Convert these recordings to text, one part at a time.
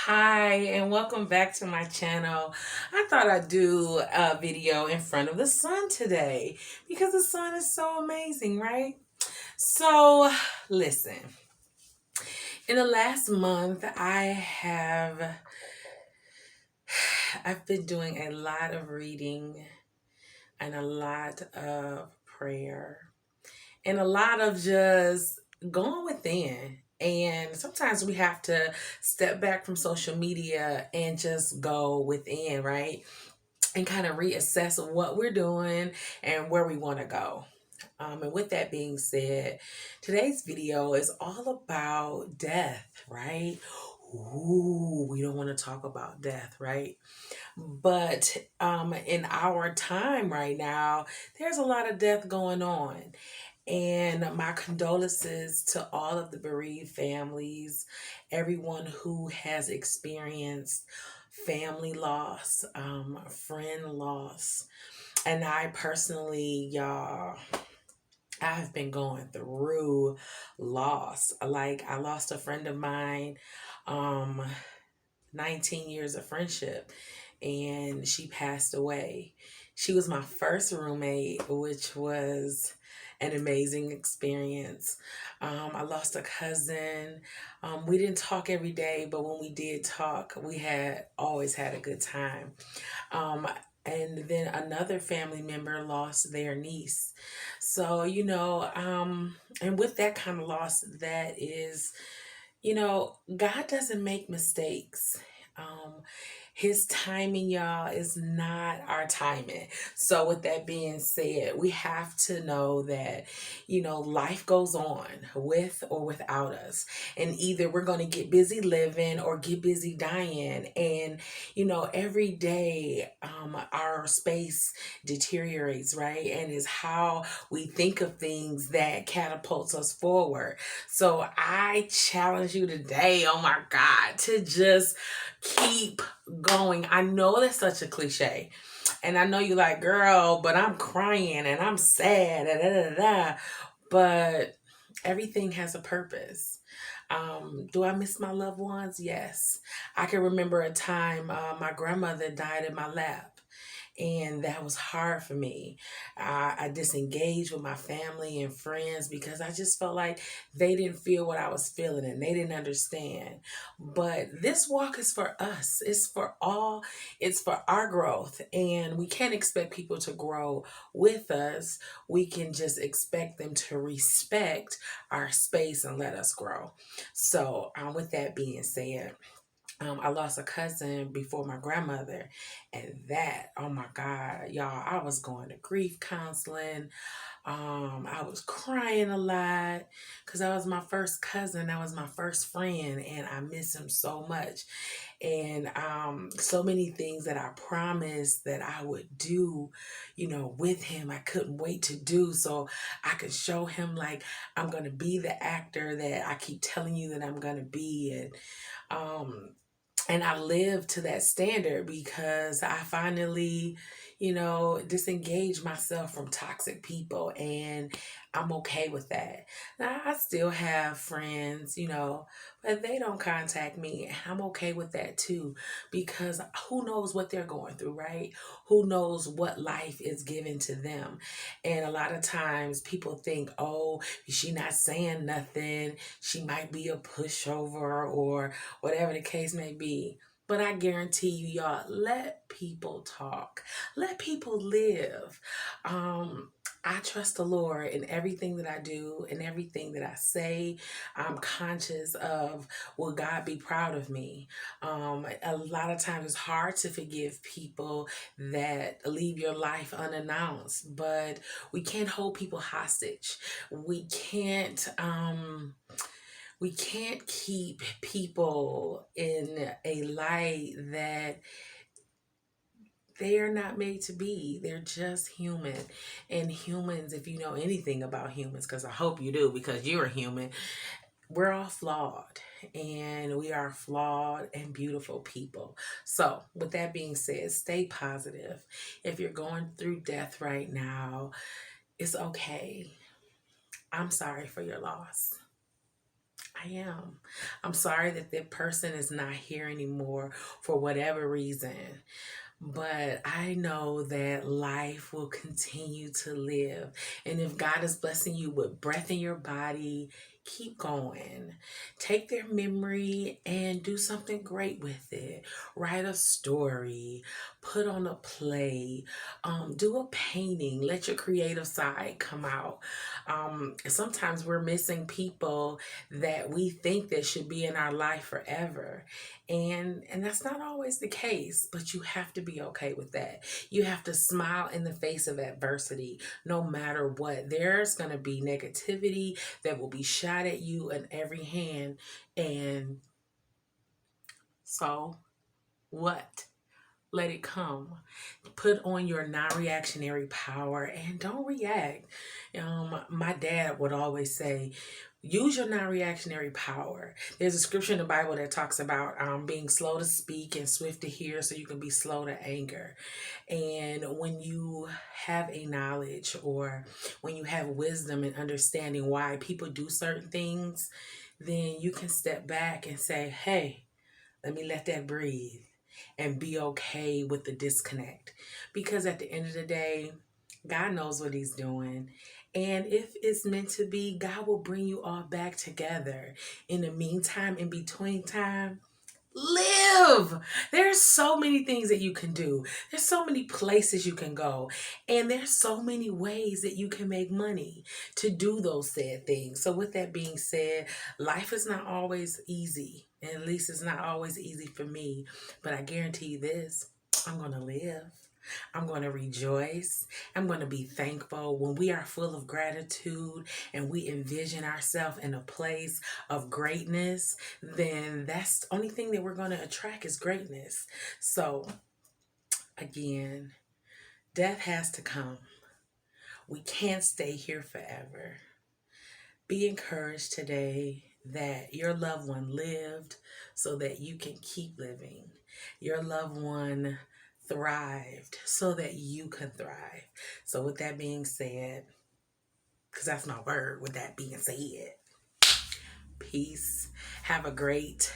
Hi, and welcome back to my channel. I thought I'd do a video in front of the sun today because the sun is so amazing, right? So, listen, in the last month, I've been doing a lot of reading and a lot of prayer and a lot of just going within. And sometimes we have to step back from social media and just go within, right? And kind of reassess what we're doing and where we want to go. And with that being said, today's video is all about death, right? Ooh, we don't want to talk about death, right? But in our time right now, there's a lot of death going on. And my condolences to all of the bereaved families, everyone who has experienced family loss, friend loss. And I personally, y'all, I've been going through loss. Like, I lost a friend of mine, um, 19 years of friendship, and she passed away. She was my first roommate, which was an amazing experience. I lost a cousin. We didn't talk every day, but when we did talk, we had always had a good time. Um, and then another family member lost their niece. So, and with that kind of loss, that is, God doesn't make mistakes. Um, his timing, y'all, is not our timing. So, with that being said, we have to know that, life goes on with or without us. And either we're going to get busy living or get busy dying. And, every day our space deteriorates, right? And is how we think of things that catapults us forward. So I challenge you today, oh my God, to just keep going. I know that's such a cliche. And I know you're like, girl, but I'm crying and I'm sad. Da, da, da, da. But everything has a purpose. Do I miss my loved ones? Yes. I can remember a time my grandmother died in my lap. And that was hard for me. I disengaged with my family and friends because I just felt like they didn't feel what I was feeling and they didn't understand. But this walk is for us. It's for our growth. And we can't expect people to grow with us. We can just expect them to respect our space and let us grow. So, with that being said, I lost a cousin before my grandmother, and that, oh my God, y'all, I was going to grief counseling. I was crying a lot because that was my first cousin, that was my first friend, and I miss him so much. And so many things that I promised that I would do, with him, I couldn't wait to do so I could show him like I'm gonna be the actor that I keep telling you that I'm gonna be. Um, and I live to that standard because I finally, disengage myself from toxic people, and I'm okay with that. Now, I still have friends, but they don't contact me. I'm okay with that too because who knows what they're going through, right? Who knows what life is given to them? And a lot of times people think, oh, she not saying nothing. She might be a pushover or whatever the case may be. But I guarantee you, y'all, let people talk. Let people live. I trust the Lord in everything that I do and everything that I say. I'm conscious of, will God be proud of me? A lot of times it's hard to forgive people that leave your life unannounced, but we can't hold people hostage. We can't. We can't keep people in a light that they are not made to be. They're just human. And humans, if you know anything about humans, because I hope you do because you're a human, we're all flawed. And we are flawed and beautiful people. So, with that being said, stay positive. If you're going through death right now, it's okay. I'm sorry for your loss. I am. I'm sorry that that person is not here anymore for whatever reason. But I know that life will continue to live. And if God is blessing you with breath in your body, keep going. Take their memory and do something great with it. Write a story, put on a play, do a painting, let your creative side come out. Sometimes we're missing people that we think that should be in our life forever. And that's not always the case, but you have to be okay with that. You have to smile in the face of adversity no matter what. There's going to be negativity that will be shot at you in every hand. And so what? Let it come. Put on your non-reactionary power and don't react. My dad would always say, use your non-reactionary power. There's a scripture in the Bible that talks about being slow to speak and swift to hear so you can be slow to anger. And when you have a knowledge or when you have wisdom and understanding why people do certain things, then you can step back and say, hey, let me let that breathe and be okay with the disconnect. Because at the end of the day, God knows what he's doing. And if it's meant to be, God will bring you all back together. In the meantime, in between time, live. There's so many things that you can do. There's so many places you can go. And there's so many ways that you can make money to do those said things. So with that being said, life is not always easy. And at least it's not always easy for me. But I guarantee you this, I'm going to live. I'm going to rejoice. I'm going to be thankful. When we are full of gratitude and we envision ourselves in a place of greatness, then that's the only thing that we're going to attract is greatness. So, again, death has to come. We can't stay here forever. Be encouraged today that your loved one lived so that you can keep living. Your loved one thrived so that you can thrive. So with that being said, because that's my word, with that being said, peace. Have a great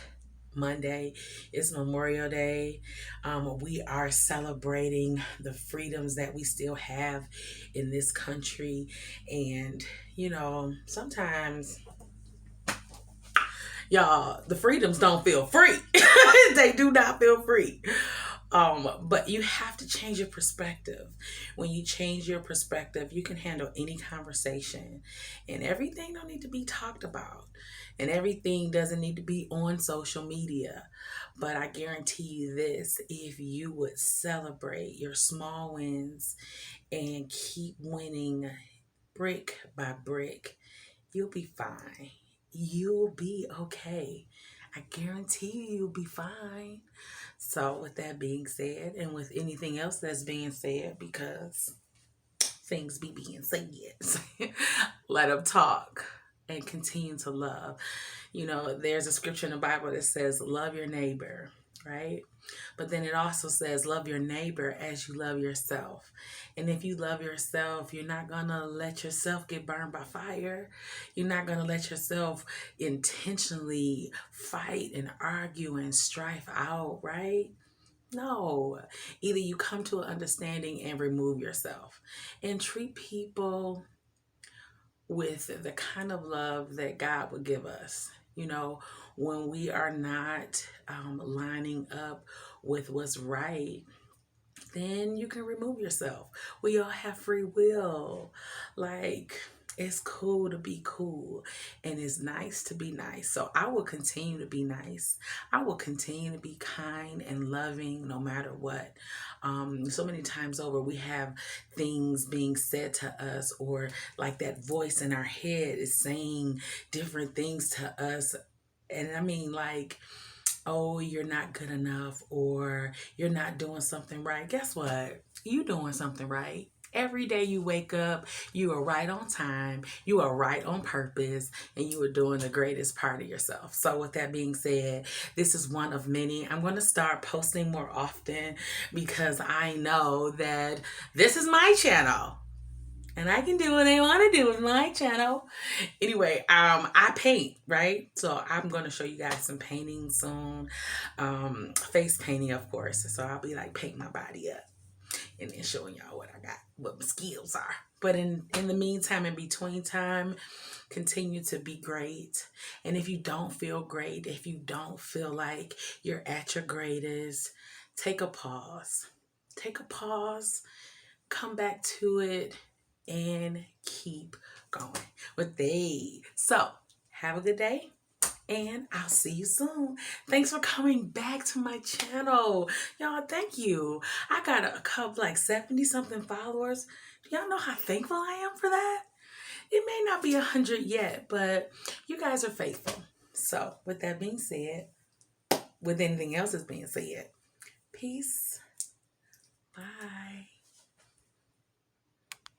Monday. It's Memorial Day. We are celebrating the freedoms that we still have in this country. And, sometimes, y'all, the freedoms don't feel free. They do not feel free. But you have to change your perspective. When you change your perspective, you can handle any conversation, and everything don't need to be talked about, and everything doesn't need to be on social media. But I guarantee you this, if you would celebrate your small wins and keep winning brick by brick, you'll be fine. You'll be okay. I guarantee you, you'll be fine. So with that being said, and with anything else that's being said, because things be being said, let them talk and continue to love. There's a scripture in the Bible that says, love your neighbor, right? But then it also says, love your neighbor as you love yourself. And if you love yourself, you're not going to let yourself get burned by fire. You're not going to let yourself intentionally fight and argue and strife out, right? No. Either you come to an understanding and remove yourself and treat people with the kind of love that God would give us. When we are not lining up with what's right, then you can remove yourself. We all have free will. It's cool to be cool, and it's nice to be nice. So I will continue to be nice. I will continue to be kind and loving no matter what. So many times over, we have things being said to us, or like that voice in our head is saying different things to us. And I mean, oh, you're not good enough, or you're not doing something right. Guess what? You doing something right. Every day you wake up, you are right on time, you are right on purpose, and you are doing the greatest part of yourself. So with that being said, this is one of many. I'm going to start posting more often because I know that this is my channel. and I can do what I want to do with my channel. Anyway, I paint, right? So I'm going to show you guys some painting soon. Face painting, of course. So I'll be like paint my body up and then showing y'all what I got, what my skills are. But in the meantime, in between time, continue to be great. And if you don't feel great, if you don't feel like you're at your greatest, take a pause. Take a pause, come back to it, and keep going with they. So have a good day, and I'll see you soon. Thanks for coming back to my channel. Y'all, thank you. I got a couple, like 70 something followers. Do y'all know how thankful I am for that? It may not be 100 yet, but you guys are faithful. So with that being said, with anything else that's being said, peace. Bye.